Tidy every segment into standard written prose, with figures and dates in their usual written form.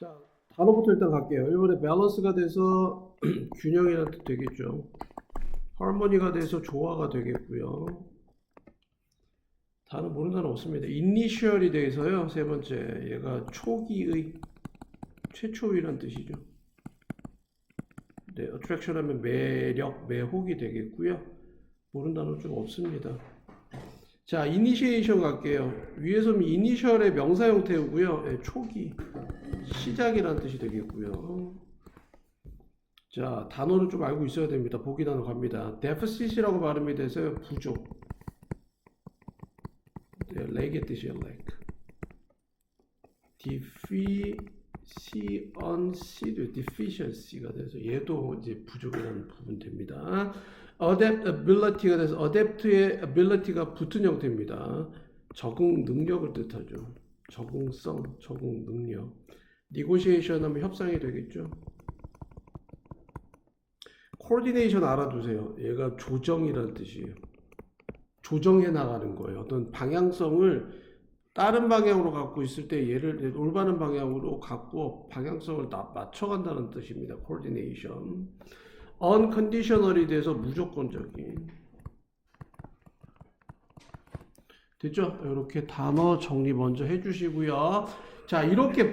자, 단어부터 일단 갈게요. 1번에 밸런스가 돼서 균형이라는 뜻 되겠죠. 하모니가 돼서 조화가 되겠고요. 단어 모르는 단어 없습니다. 이니셜이 돼서요. 세 번째, 얘가 초기의, 최초이란 뜻이죠. 네, attraction 하면 매력, 매혹이 되겠고요. 모르는 단어 좀 없습니다. 자, 이니시에이션 갈게요. 위에서는 이니셜의 명사 형태고요. 네, 초기, 시작이라는 뜻이 되겠고요. 자, 단어를 좀 알고 있어야 됩니다. 보기 단어 갑니다. deficit이라고 발음이 돼서요. 부족. 네, lake의 뜻이에요. lake. deficiency가 돼서 얘도 이제 부족이라는 부분 됩니다. adaptability가 돼서 adapt의 ability가 붙은 형태입니다. 적응 능력을 뜻하죠. 적응성, 적응 능력. negotiation 하면 협상이 되겠죠. coordination 알아두세요. 얘가 조정이라는 뜻이에요. 조정해 나가는 거예요. 어떤 방향성을 다른 방향으로 갖고 있을 때 얘를 올바른 방향으로 갖고 방향성을 맞춰간다는 뜻입니다. coordination. unconditional이 돼서 무조건적인. 됐죠? 이렇게 단어 정리 먼저 해주시고요. 자, 이렇게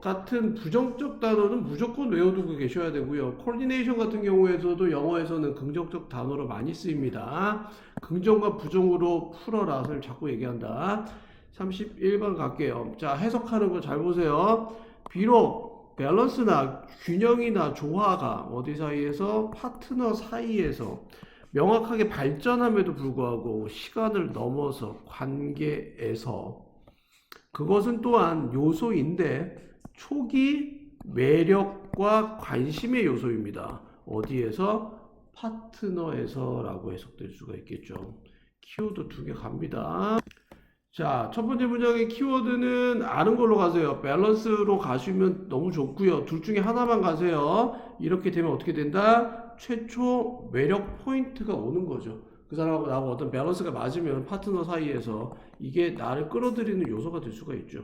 같은 부정적 단어는 무조건 외워두고 계셔야 되고요. coordination 같은 경우에서도 영어에서는 긍정적 단어로 많이 쓰입니다. 긍정과 부정으로 풀어라. 선생님 자꾸 얘기한다. 31번 갈게요. 자, 해석하는 거 잘 보세요. 비록 밸런스나 균형이나 조화가 어디 사이에서 파트너 사이에서 명확하게 발전함에도 불구하고 시간을 넘어서 관계에서 그것은 또한 요소인데 초기 매력과 관심의 요소입니다. 어디에서? 파트너에서라고 해석될 수가 있겠죠. 키워드 2개 갑니다. 자, 첫 번째 문장의 키워드는 아는 걸로 가세요. 밸런스로 가시면 너무 좋고요. 둘 중에 하나만 가세요. 이렇게 되면 어떻게 된다? 최초 매력 포인트가 오는 거죠. 그 사람하고 나하고 어떤 밸런스가 맞으면 파트너 사이에서 이게 나를 끌어들이는 요소가 될 수가 있죠.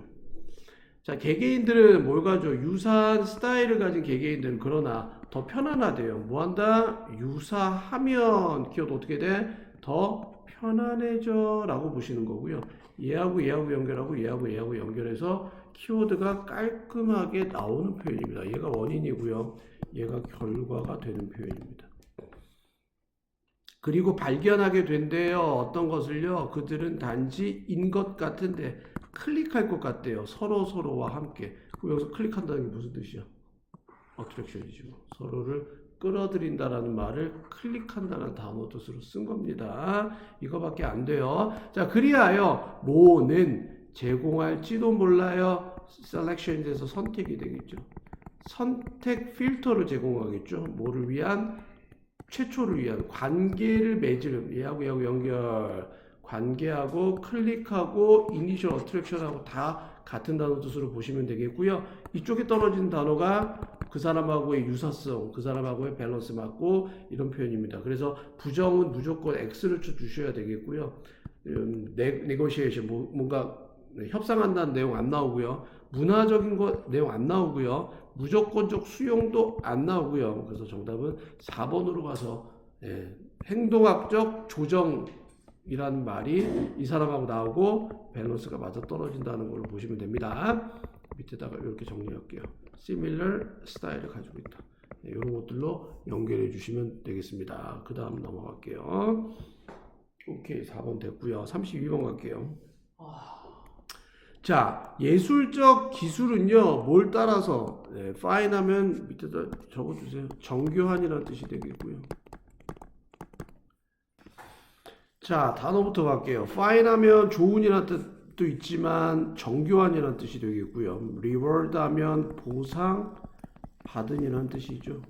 자, 개개인들은 뭘 가져? 유사한 스타일을 가진 개개인들은 그러나 더 편안하대요. 뭐 한다? 유사하면 키워드 어떻게 돼? 더 편안해져 라고 보시는 거고요. 얘하고 얘하고 연결하고 얘하고 얘하고 연결해서 키워드가 깔끔하게 나오는 표현입니다. 얘가 원인이고요. 얘가 결과가 되는 표현입니다. 그리고 발견하게 된대요. 어떤 것을요? 그들은 단지 인 것 같은데 클릭할 것 같대요. 서로와 함께. 그럼 여기서 클릭한다는 게 무슨 뜻이야? 어트랙션이죠. 서로를 끌어들인다라는 말을 클릭한다는 단어 뜻으로 쓴 겁니다. 이거밖에 안 돼요. 자, 그리하여 뭐는 제공할지도 몰라요. 셀렉션이 돼서 선택이 되겠죠. 선택 필터를 제공하겠죠. 뭐를 위한? 최초를 위한 관계를 맺으려면 얘하고 얘하고 연결, 관계하고 클릭하고 이니셜 어트랙션하고 다 같은 단어 뜻으로 보시면 되겠고요. 이쪽에 떨어진 단어가 그 사람하고의 유사성, 그 사람하고의 밸런스 맞고 이런 표현입니다. 그래서 부정은 무조건 X를 쳐주셔야 되겠고요. 네고시에이션 뭔가 협상한다는 내용 안 나오고요. 문화적인 거 내용 안 나오고요. 무조건적 수용도 안 나오고요. 그래서 정답은 4번으로 가서 행동학적 조정이라는 말이 이 사람하고 나오고 밸런스가 맞아 떨어진다는 걸로 보시면 됩니다. 밑에다가 이렇게 정리할게요. similar 스타일을 가지고 있다. 이런 것들로 연결해 주시면 되겠습니다. 그 다음 넘어갈게요. 오케이, 4번 됐고요. 32번 갈게요. 자, 예술적 기술은요, 뭘 따라서, fine 하면 밑에다 적어주세요. 정교한이라는 뜻이 되겠고요. 자, 단어부터 갈게요. fine 하면 좋은이라는 뜻도 있지만, 정교한이라는 뜻이 되겠고요. reward 하면 보상, 받은이라는 뜻이죠.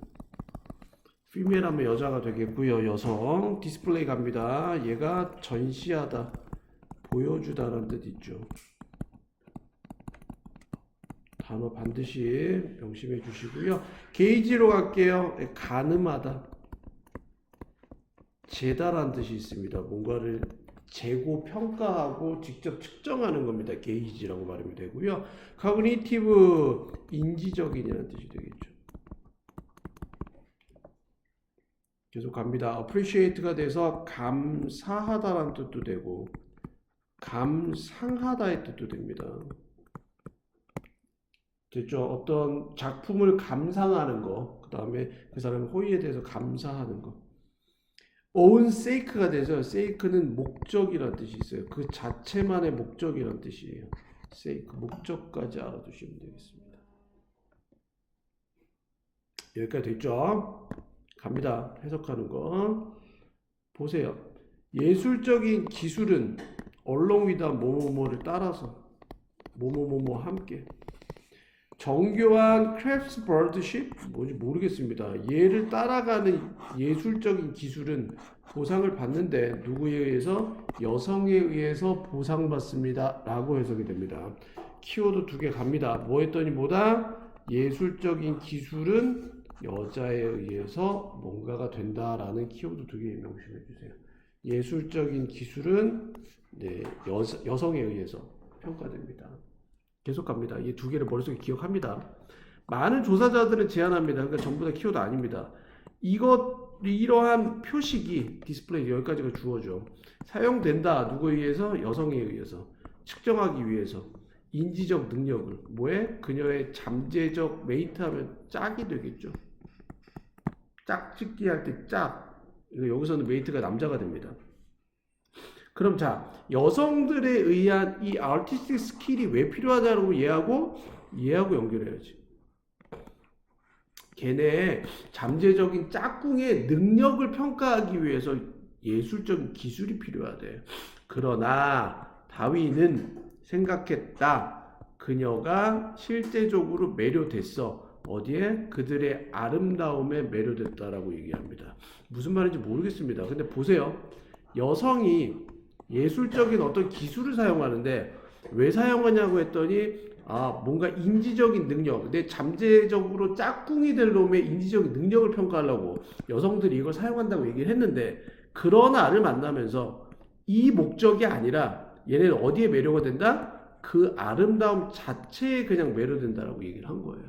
female 하면 여자가 되겠고요. 여성, display 갑니다. 얘가 전시하다, 보여주다라는 뜻 있죠. 단어 반드시 명심해 주시고요. 게이지로 갈게요. 가늠하다, 재다라는 뜻이 있습니다. 뭔가를 재고 평가하고 직접 측정하는 겁니다. 게이지라고 말하면 되고요. cognitive 인지적인이라는 뜻이 되겠죠. 계속 갑니다. appreciate가 돼서 감사하다라는 뜻도 되고 감상하다의 뜻도 됩니다. 됐죠? 어떤 작품을 감상하는 거, 그 다음에 그 사람의 호의에 대해서 감사하는 거. own sake가 돼서 sake는 목적이라는 뜻이 있어요. 그 자체만의 목적이라는 뜻이에요. sake, 목적까지 알아두시면 되겠습니다. 여기까지 됐죠? 갑니다. 해석하는 거. 보세요. 예술적인 기술은 along with 뭐뭐뭐를 따라서 뭐뭐뭐뭐 함께 정교한 craftsmanship 뭔지 모르겠습니다. 얘를 따라가는 예술적인 기술은 보상을 받는데 누구에 의해서? 여성에 의해서 보상받습니다. 라고 해석이 됩니다. 키워드 2개 갑니다. 뭐 했더니 뭐다? 예술적인 기술은 여자에 의해서 뭔가가 된다라는 키워드 2개 명심해 주세요. 예술적인 기술은 네, 여성에 의해서 평가됩니다. 계속 갑니다. 이 2개를 머릿속에 기억합니다. 많은 조사자들은 제안합니다. 그러니까 전부 다 키워드 아닙니다. 이러한 표식이 디스플레이 여기까지가 주어져. 사용된다. 누구에 의해서? 여성에 의해서. 측정하기 위해서. 인지적 능력을. 뭐에? 그녀의 잠재적 메이트 하면 짝이 되겠죠. 짝짓기 할 때 짝. 여기서는 메이트가 남자가 됩니다. 그럼 자, 여성들에 의한 이 아티스틱 스킬이 왜 필요하다고 얘하고 연결해야지. 걔네의 잠재적인 짝꿍의 능력을 평가하기 위해서 예술적인 기술이 필요하대. 그러나 다윈은 생각했다. 그녀가 실제적으로 매료됐어. 어디에? 그들의 아름다움에 매료됐다라고 얘기합니다. 무슨 말인지 모르겠습니다. 근데 보세요. 여성이 예술적인 어떤 기술을 사용하는데 왜 사용하냐고 했더니 뭔가 인지적인 능력, 내 잠재적으로 짝꿍이 될 놈의 인지적인 능력을 평가하려고 여성들이 이걸 사용한다고 얘기를 했는데 그러나를 만나면서 이 목적이 아니라 얘네는 어디에 매료가 된다? 그 아름다움 자체에 그냥 매료된다라고 얘기를 한 거예요.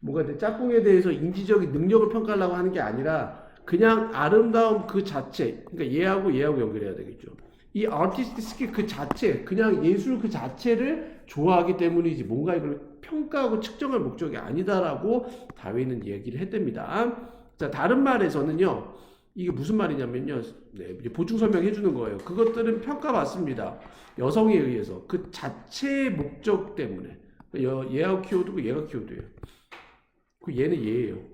뭔가 내 짝꿍에 대해서 인지적인 능력을 평가하려고 하는 게 아니라 그냥 아름다움 그 자체, 그러니까 얘하고 연결해야 되겠죠. 이 아티스트 스킬 그 자체, 그냥 예술 그 자체를 좋아하기 때문이지 뭔가 이걸 평가하고 측정할 목적이 아니다라고 다윈은 얘기를 했답니다. 자, 다른 말에서는요, 이게 무슨 말이냐면요, 네, 보충 설명해 주는 거예요. 그것들은 평가받습니다. 여성에 의해서 그 자체의 목적 때문에. 얘하고 키워드고 얘가 키워드예요. 그 얘는 얘예요.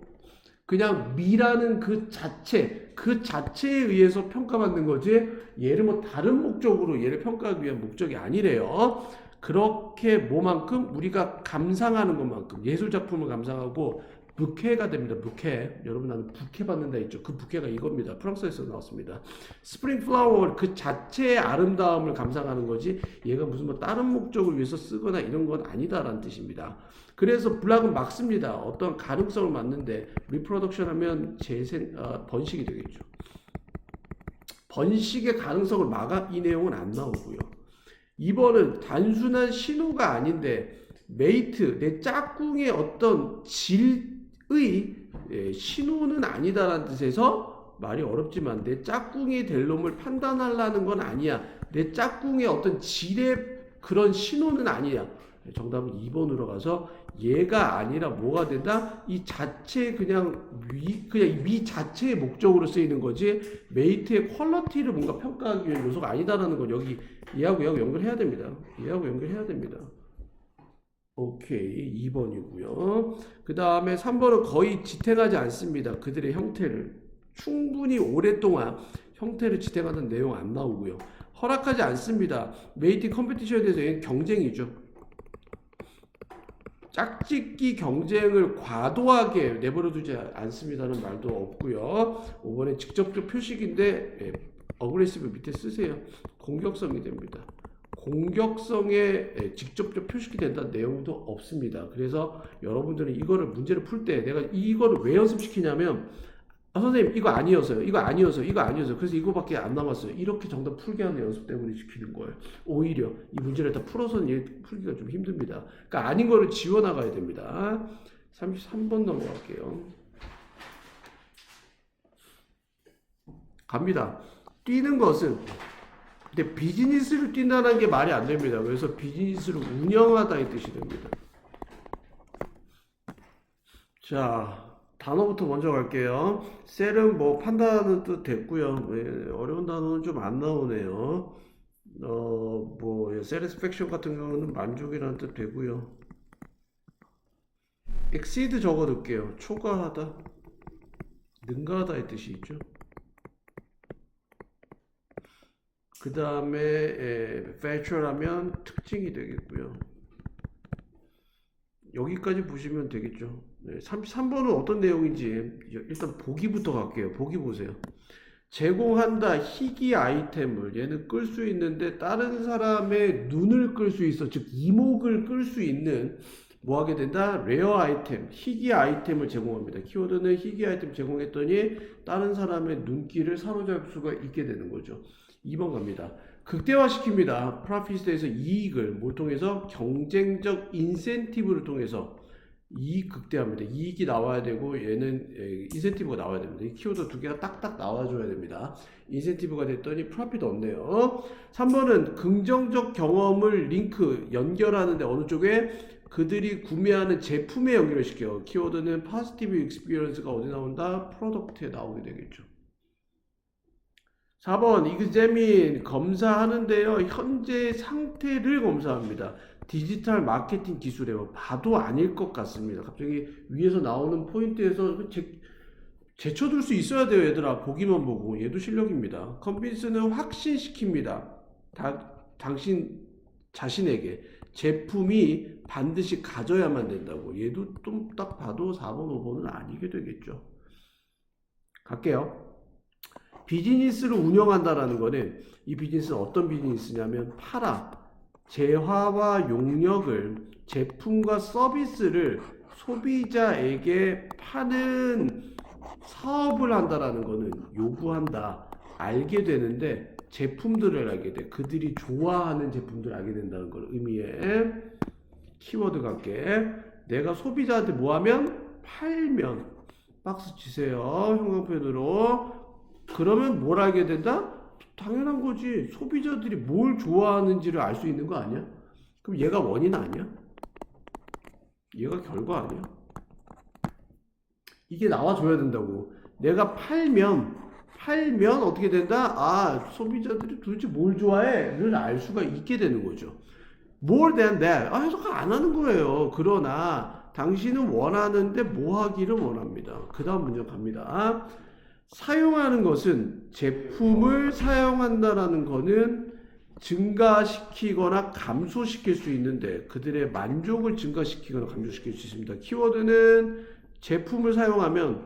그냥 미라는 그 자체에 의해서 평가받는 거지 얘를 뭐 다른 목적으로 얘를 평가하기 위한 목적이 아니래요. 그렇게 뭐만큼 우리가 감상하는 것만큼 예술작품을 감상하고 부케가 됩니다. 부케. 여러분 나는 부케 받는다 했죠. 그 부케가 이겁니다. 프랑스에서 나왔습니다. 스프링 플라워 그 자체의 아름다움을 감상하는 거지 얘가 무슨 뭐 다른 목적을 위해서 쓰거나 이런 건 아니다라는 뜻입니다. 그래서 블락은 막습니다. 어떤 가능성을 맞는데 리프로덕션 하면 번식이 되겠죠. 번식의 가능성을 막아 이 내용은 안 나오고요. 2번은 단순한 신호가 아닌데 메이트, 내 짝꿍의 어떤 질의 신호는 아니다라는 뜻에서 말이 어렵지만 내 짝꿍이 될 놈을 판단하려는 건 아니야. 내 짝꿍의 어떤 질의 그런 신호는 아니야. 정답은 2번으로 가서 얘가 아니라 뭐가 된다? 이 자체 그냥 미 자체의 목적으로 쓰이는 거지 메이트의 퀄리티를 뭔가 평가하기 위한 요소가 아니다라는 건 여기 얘하고 연결해야 됩니다. 얘하고 연결해야 됩니다. 오케이 2번이고요. 그 다음에 3번은 거의 지탱하지 않습니다. 그들의 형태를 충분히 오랫동안 형태를 지탱하는 내용 안 나오고요. 허락하지 않습니다. 메이팅 컴피티션에 대해서 얘는 경쟁이죠. 짝짓기 경쟁을 과도하게 내버려두지 않습니다는 말도 없고요. 5번에 직접적 표식인데 어그레시브 밑에 쓰세요. 공격성이 됩니다. 공격성에 직접적 표식이 된다는 내용도 없습니다. 그래서 여러분들은 이거를 문제를 풀 때 내가 이거를 왜 연습시키냐면 아, 선생님, 이거 아니었어요. 이거 아니었어요. 이거 아니었어요. 그래서 이거밖에 안 남았어요. 이렇게 정답 풀게 하는 연습 때문에 시키는 거예요. 오히려 이 문제를 다 풀어서는 얘 풀기가 좀 힘듭니다. 그러니까 아닌 거를 지워나가야 됩니다. 33번 넘어갈게요. 갑니다. 뛰는 것은, 근데 비즈니스를 뛴다는 게 말이 안 됩니다. 그래서 비즈니스를 운영하다 이 뜻이 됩니다. 자, 단어부터 먼저 갈게요. 셀은 뭐 판다는 뜻 됐고요. 예, 어려운 단어는 좀 안 나오네요. 뭐 satisfaction 같은 경우는 만족이라는 뜻 되고요. exceed 적어둘게요. 초과하다, 능가하다의 뜻이 있죠. 그 다음에 feature하면 특징이 되겠고요. 여기까지 보시면 되겠죠. 네, 33번은 어떤 내용인지 일단 보기부터 갈게요. 보기 보세요. 제공한다 희귀 아이템을, 얘는 끌 수 있는데 다른 사람의 눈을 끌 수 있어. 즉 이목을 끌 수 있는, 뭐 하게 된다? 레어 아이템, 희귀 아이템을 제공합니다. 키워드는 희귀 아이템 제공했더니 다른 사람의 눈길을 사로잡을 수가 있게 되는 거죠. 2번 갑니다. 극대화시킵니다. 프로핏에서 이익을 뭘 통해서? 경쟁적 인센티브를 통해서 이익 극대화합니다. 이익이 나와야 되고 얘는 인센티브가 나와야 됩니다. 이 키워드 두 개가 딱딱 나와줘야 됩니다. 인센티브가 됐더니 프로핏 없네요. 3번은 긍정적 경험을 링크 연결하는데 어느 쪽에? 그들이 구매하는 제품에 연결을 시켜요. 키워드는 positive experience가 어디 나온다? 프로덕트에 나오게 되겠죠. 4번 examine 검사하는데요. 현재 상태를 검사합니다. 디지털 마케팅 기술이에요. 봐도 아닐 것 같습니다. 갑자기 위에서 나오는 포인트에서 제쳐둘 수 있어야 돼요. 얘들아, 보기만 보고. 얘도 실력입니다. convince는 확신시킵니다. 당신 자신에게 제품이 반드시 가져야만 된다고. 얘도 좀 딱 봐도 4번 5번은 아니게 되겠죠. 갈게요. 비즈니스를 운영한다라는 거는, 이 비즈니스는 어떤 비즈니스냐면 팔아, 재화와 용역을, 제품과 서비스를 소비자에게 파는 사업을 한다라는 거는 요구한다, 알게 되는데 제품들을 알게 돼. 그들이 좋아하는 제품들을 알게 된다는 걸 의미해. 키워드 갈게. 내가 소비자한테 뭐 하면? 팔면. 박스 치세요. 형광펜으로. 그러면 뭘 알게 된다? 당연한 거지. 소비자들이 뭘 좋아하는지를 알 수 있는 거 아니야? 그럼 얘가 원인 아니야? 얘가 결과 아니야? 이게 나와줘야 된다고. 내가 팔면 어떻게 된다? 아, 소비자들이 도대체 뭘 좋아해?를 알 수가 있게 되는 거죠. More than that. 아, 해석 안 하는 거예요. 그러나 당신은 원하는데 뭐 하기를 원합니다. 그 다음 문제 갑니다. 사용하는 것은, 제품을 사용한다라는 거는 증가시키거나 감소시킬 수 있는데 그들의 만족을 증가시키거나 감소시킬 수 있습니다. 키워드는 제품을 사용하면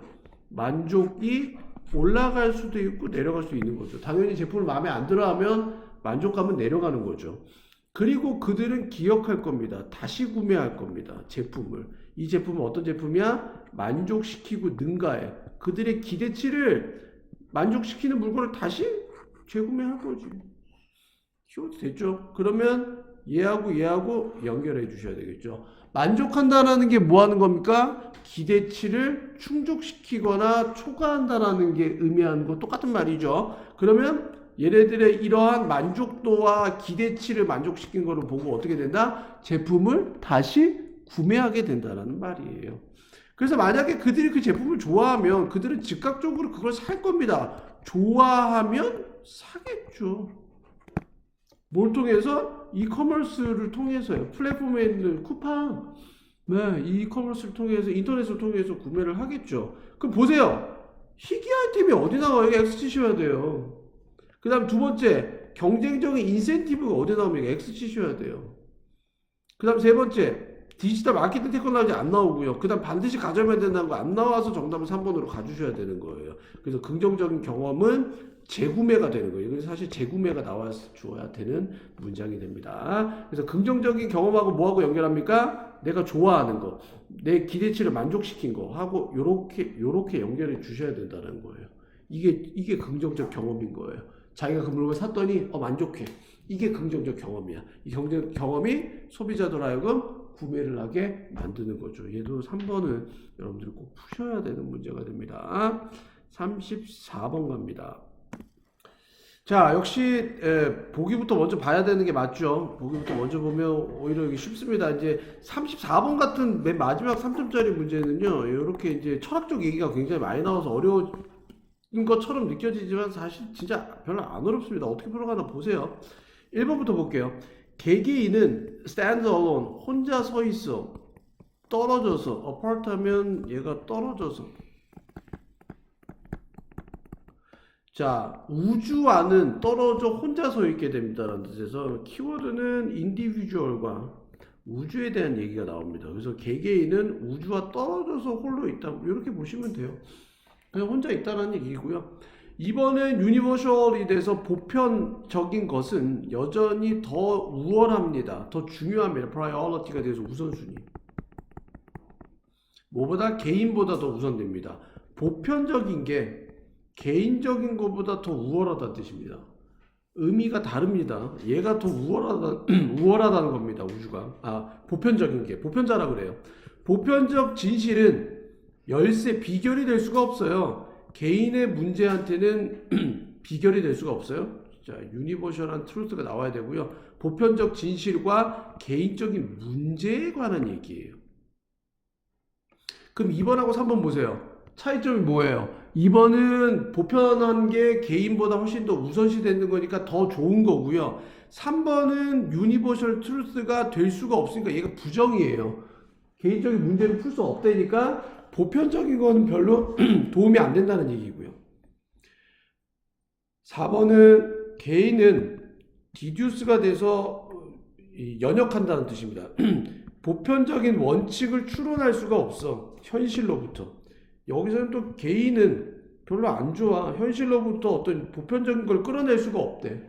만족이 올라갈 수도 있고 내려갈 수 있는 거죠. 당연히 제품을 마음에 안 들어 하면 만족감은 내려가는 거죠. 그리고 그들은 기억할 겁니다. 다시 구매할 겁니다. 제품을. 이 제품은 어떤 제품이야? 만족시키고 능가해. 그들의 기대치를 만족시키는 물건을 다시 재구매할 거지. 키워드 됐죠? 그러면 얘하고 연결해 주셔야 되겠죠. 만족한다라는 게 뭐 하는 겁니까? 기대치를 충족시키거나 초과한다라는 게 의미하는 거 똑같은 말이죠. 그러면 얘네들의 이러한 만족도와 기대치를 만족시킨 거를 보고 어떻게 된다? 제품을 다시 구매하게 된다는 말이에요. 그래서 만약에 그들이 그 제품을 좋아하면 그들은 즉각적으로 그걸 살 겁니다. 좋아하면 사겠죠. 뭘 통해서? 이커머스를 통해서요. 플랫폼에 있는 쿠팡, 네, 이커머스를 통해서, 인터넷을 통해서 구매를 하겠죠. 그럼 보세요. 희귀 아이템이 어디 나와요? X 치셔야 돼요. 그 다음 두 번째, 경쟁적인 인센티브가 어디 나오면 X 치셔야 돼요. 그 다음 세 번째, 디지털 마케팅 테크놀로지 안 나오고요. 그 다음 반드시 가져야만 된다는 거 안 나와서 정답은 3번으로 가주셔야 되는 거예요. 그래서 긍정적인 경험은 재구매가 되는 거예요. 그래서 사실 재구매가 나와 줘야 되는 문장이 됩니다. 그래서 긍정적인 경험하고 뭐하고 연결합니까? 내가 좋아하는 거, 내 기대치를 만족시킨 거 하고 요렇게 연결해 주셔야 된다는 거예요. 이게 긍정적 경험인 거예요. 자기가 그 물건을 샀더니 만족해. 이게 긍정적 경험이야. 이 긍정적 경험이 소비자들 하여금 구매를 하게 만드는 거죠. 얘도 3번은 여러분들이 꼭 푸셔야 되는 문제가 됩니다. 34번 갑니다. 자, 역시 보기부터 먼저 봐야 되는 게 맞죠. 보기부터 먼저 보면 오히려 이게 쉽습니다. 이제 34번 같은 맨 마지막 3점짜리 문제는요, 이렇게 이제 철학적 얘기가 굉장히 많이 나와서 어려운 것처럼 느껴지지만 사실 진짜 별로 안 어렵습니다. 어떻게 풀어가나 보세요. 1번부터 볼게요. 개개인은 stands alone, 혼자 서 있어. 떨어져서, apart 하면 얘가 떨어져서. 자, 우주와는 떨어져 혼자 서 있게 됩니다라는 뜻에서 키워드는 individual과 우주에 대한 얘기가 나옵니다. 그래서 개개인은 우주와 떨어져서 홀로 있다. 이렇게 보시면 돼요. 그냥 혼자 있다는 얘기고요. 2번은 유니버셜이 돼서 보편적인 것은 여전히 더 우월합니다. 더 중요합니다. 프라이어리티가 돼서 우선순위. 뭐보다 개인보다 더 우선됩니다. 보편적인 게 개인적인 것보다 더 우월하다는 뜻입니다. 의미가 다릅니다. 얘가 더 우월하다는 겁니다. 우주가. 보편적인 게. 보편자라 그래요. 보편적 진실은 열쇠 비결이 될 수가 없어요. 개인의 문제한테는 비결이 될 수가 없어요. 자, 유니버셜한 트루스가 나와야 되고요. 보편적 진실과 개인적인 문제에 관한 얘기예요. 그럼 2번하고 3번 보세요. 차이점이 뭐예요? 2번은 보편한 게 개인보다 훨씬 더 우선시 되는 거니까 더 좋은 거고요. 3번은 유니버셜 트루스가 될 수가 없으니까 얘가 부정이에요. 개인적인 문제를 풀 수 없다니까 보편적인 거는 별로 도움이 안 된다는 얘기고요. 4번은 개인은 디듀스가 돼서 연역한다는 뜻입니다. 보편적인 원칙을 추론할 수가 없어. 현실로부터. 여기서는 또 개인은 별로 안 좋아. 현실로부터 어떤 보편적인 걸 끌어낼 수가 없대.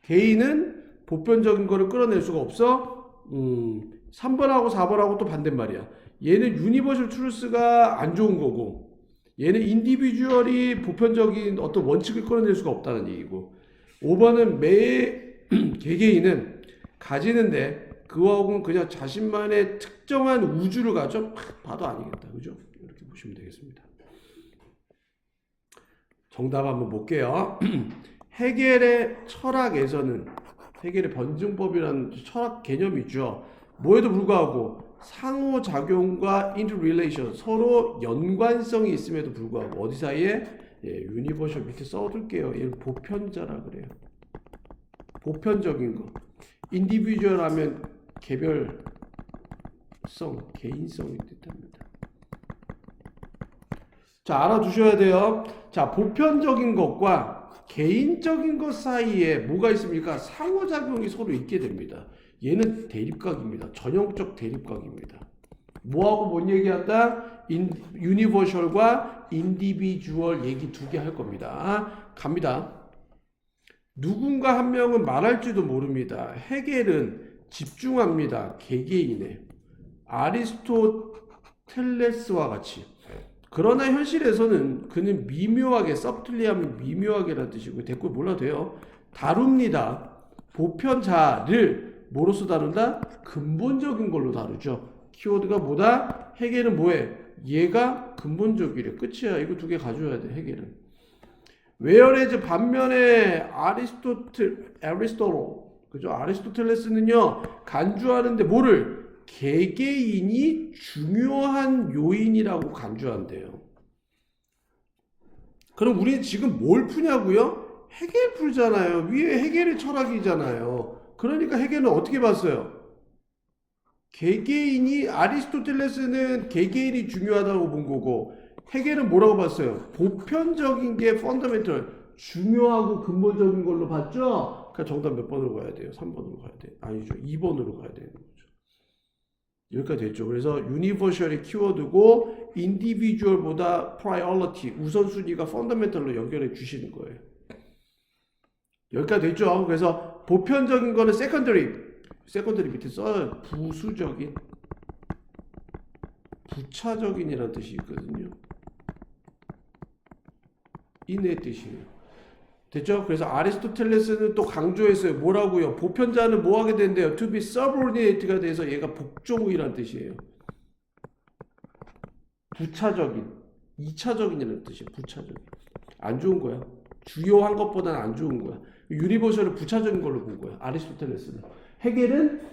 개인은 보편적인 거를 끌어낼 수가 없어. 3번하고 4번하고 또 반대말이야. 얘는 유니버셜 트루스가 안 좋은 거고 얘는 인디비주얼이 보편적인 어떤 원칙을 끌어낼 수가 없다는 얘기고 5번은 매 개개인은 가지는데 그하고는 그냥 자신만의 특정한 우주를 가져 봐도 아니겠다. 그죠? 이렇게 보시면 되겠습니다. 정답 한번 볼게요. 헤겔의 철학에서는 헤겔의 번증법이라는 철학 개념이 있죠. 뭐에도 불구하고 상호작용과 interrelation 서로 연관성이 있음에도 불구하고 어디 사이에 유니버셜 밑에 써둘게요. 얘는 보편자라 그래요. 보편적인 거. 인디비주얼 하면 개별성, 개인성이 뜻합니다. 자, 알아두셔야 돼요. 자, 보편적인 것과 개인적인 것 사이에 뭐가 있습니까? 상호작용이 서로 있게 됩니다. 얘는 대립각입니다. 전형적 대립각입니다. 뭐하고 뭔 얘기한다? 유니버셜과 인디비주얼 얘기 두 개 할 겁니다. 갑니다. 누군가 한 명은 말할지도 모릅니다. 헤겔은 집중합니다. 개개인에. 아리스토텔레스와 같이. 그러나 현실에서는 그는 미묘하게, 서브틀리하면 미묘하게라는 뜻이고 댓글 몰라도 돼요. 다룹니다. 보편자를 뭐로서 다룬다? 근본적인 걸로 다루죠. 키워드가 뭐다? 헤겔은 뭐해? 얘가 근본적이래. 끝이야. 이거 두 개 가져야 돼. 헤겔은. 웨어레즈 반면에 그죠? 아리스토텔레스는요 간주하는데 뭐를? 개개인이 중요한 요인이라고 간주한대요. 그럼 우리는 지금 뭘 푸냐고요? 헤겔 풀잖아요. 위에 헤겔의 철학이잖아요. 그러니까 헤겔은 어떻게 봤어요? 아리스토텔레스는 개개인이 중요하다고 본 거고 헤겔은 뭐라고 봤어요? 보편적인 게 펀더멘털, 중요하고 근본적인 걸로 봤죠? 그러니까 정답 몇 번으로 가야 돼요? 3번으로 가야 돼요? 아니죠. 2번으로 가야 되는 거죠. 여기까지 됐죠. 그래서 유니버셜이 키워드고 인디비주얼보다 프라이어리티, 우선순위가 펀더멘털로 연결해 주시는 거예요. 여기까지 됐죠. 그래서 보편적인 거는 세컨더리, 세컨더리 밑에 써요. 부수적인, 부차적인이라는 뜻이 있거든요. 이내 뜻이에요. 됐죠? 그래서 아리스토텔레스는 또 강조했어요. 뭐라고요? 보편자는 뭐 하게 된대요? To be subordinate가 돼서 얘가 복종이라는 뜻이에요. 부차적인, 2차적인이라는 뜻이에요. 부차적인. 안 좋은 거야. 주요한 것보다는 안 좋은 거야. 유니버셜을 부차적인 걸로 본 거야. 아리스토텔레스는. 헤겔은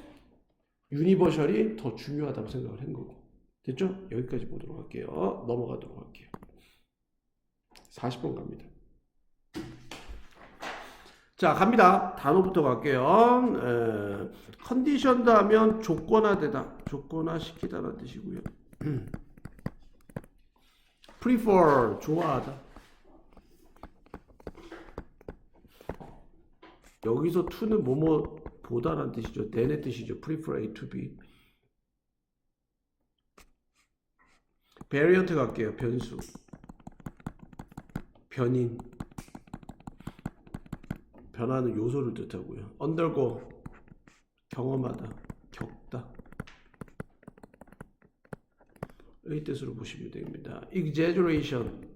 유니버셜이 더 중요하다고 생각을 한 거고. 됐죠? 여기까지 보도록 할게요. 넘어가도록 할게요. 40번 갑니다. 자, 갑니다. 단어부터 갈게요. 컨디션드 하면 조건화되다, 조건화시키다라는 뜻이고요. prefer, 좋아하다. 여기서 to는 뭐뭐 보다라는 뜻이죠. than의 뜻이죠. prefer A to B. variant 갈게요. 변수, 변인, 변하는 요소를 뜻하고요. undergo, 경험하다, 겪다. 의 뜻으로 보시면 됩니다. exaggeration,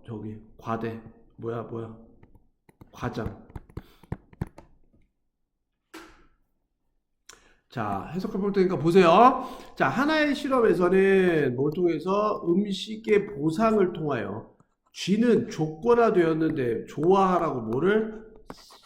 저기 과대, 뭐야 과장. 자, 해석해 볼 테니까 보세요. 자, 하나의 실험에서는 뭘 통해서 음식의 보상을 통하여 쥐는 조건화되었는데 좋아하라고 뭐를?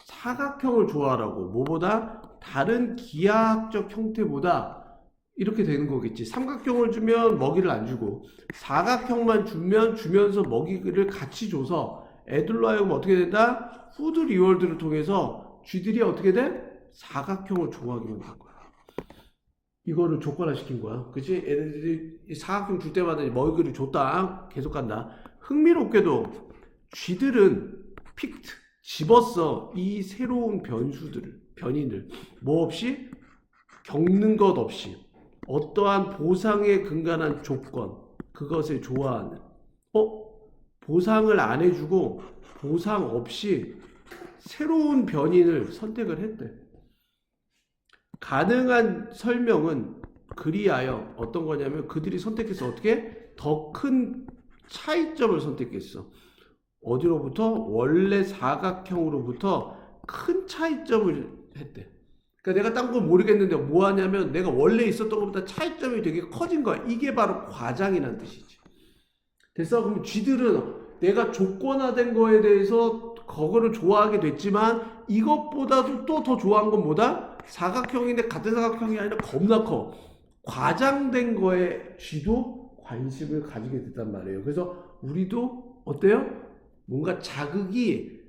사각형을 좋아하라고. 뭐보다? 다른 기하학적 형태보다 이렇게 되는 거겠지. 삼각형을 주면 먹이를 안 주고 사각형만 주면서 먹이를 같이 줘서 애들로 하여금 어떻게 된다? 푸드 리워드를 통해서 쥐들이 어떻게 돼? 사각형을 좋아하기만 한 거야. 이거를 조건화시킨 거야. 그치? 애들이 사각형 줄 때마다 먹이를 줬다. 계속 간다. 흥미롭게도 쥐들은 픽트, 집었어. 이 새로운 변인을 뭐 없이? 겪는 것 없이 어떠한 보상에 근간한 조건, 그것을 좋아하는. 보상을 안 해주고 보상 없이 새로운 변인을 선택을 했대. 가능한 설명은 그리하여 어떤 거냐면 그들이 선택해서 어떻게? 더 큰 차이점을 선택했어. 어디로부터? 원래 사각형으로부터 큰 차이점을 했대. 그러니까 내가 딴 건 모르겠는데 뭐 하냐면 내가 원래 있었던 것보다 차이점이 되게 커진 거야. 이게 바로 과장이라는 뜻이지. 됐어? 그럼 쥐들은 내가 조건화된 거에 대해서 그거를 좋아하게 됐지만 이것보다도 또 더 좋아한 건 뭐다? 사각형인데 같은 사각형이 아니라 겁나 커. 과장된 거에 쥐도 관심을 가지게 됐단 말이에요. 그래서 우리도 어때요? 뭔가 자극이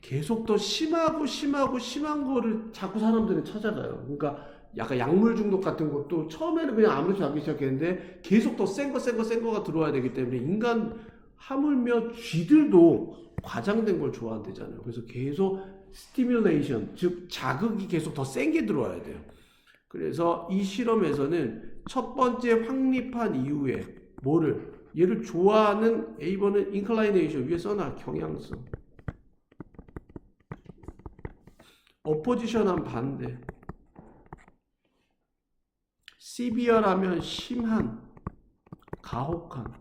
계속 더 심한 거를 자꾸 사람들은 찾아가요. 그러니까 약간 약물 중독 같은 것도 처음에는 그냥 아무렇지 않게 시작했는데 계속 더 센 거가 들어와야 되기 때문에 인간 하물며 쥐들도 과장된 걸 좋아한대잖아요. 그래서 계속 스티뮬레이션, 즉 자극이 계속 더 센 게 들어와야 돼요. 그래서 이 실험에서는 첫 번째 확립한 이후에 뭐를? 얘를 좋아하는 A번은 inclination, 위에 써놔. 경향성. opposition한 반대. severe하면 심한, 가혹한.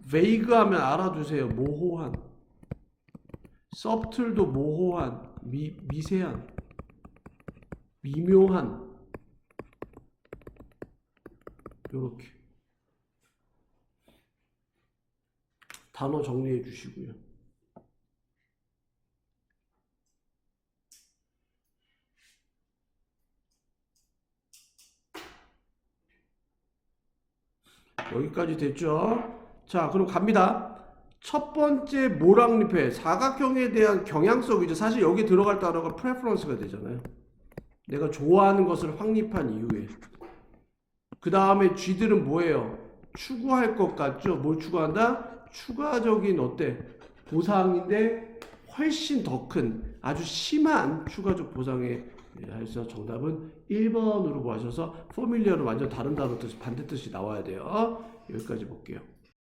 vague하면 알아두세요. 모호한. subtle도 모호한, 미세한, 미묘한. 요렇게 단어 정리해 주시고요. 여기까지 됐죠? 자, 그럼 갑니다. 첫 번째 모락잎의 사각형에 대한 경향성이죠. 사실 여기 들어갈 단어가 preference가 되잖아요. 내가 좋아하는 것을 확립한 이후에. 그 다음에 쥐들은 뭐예요? 추구할 것 같죠? 뭘 추구한다? 추가적인 어때? 보상인데 훨씬 더 큰 아주 심한 추가적 보상에 해서 정답은 1번으로 보셔서 포뮬리어는 완전 다른 단어 뜻, 반대 뜻이 나와야 돼요. 여기까지 볼게요.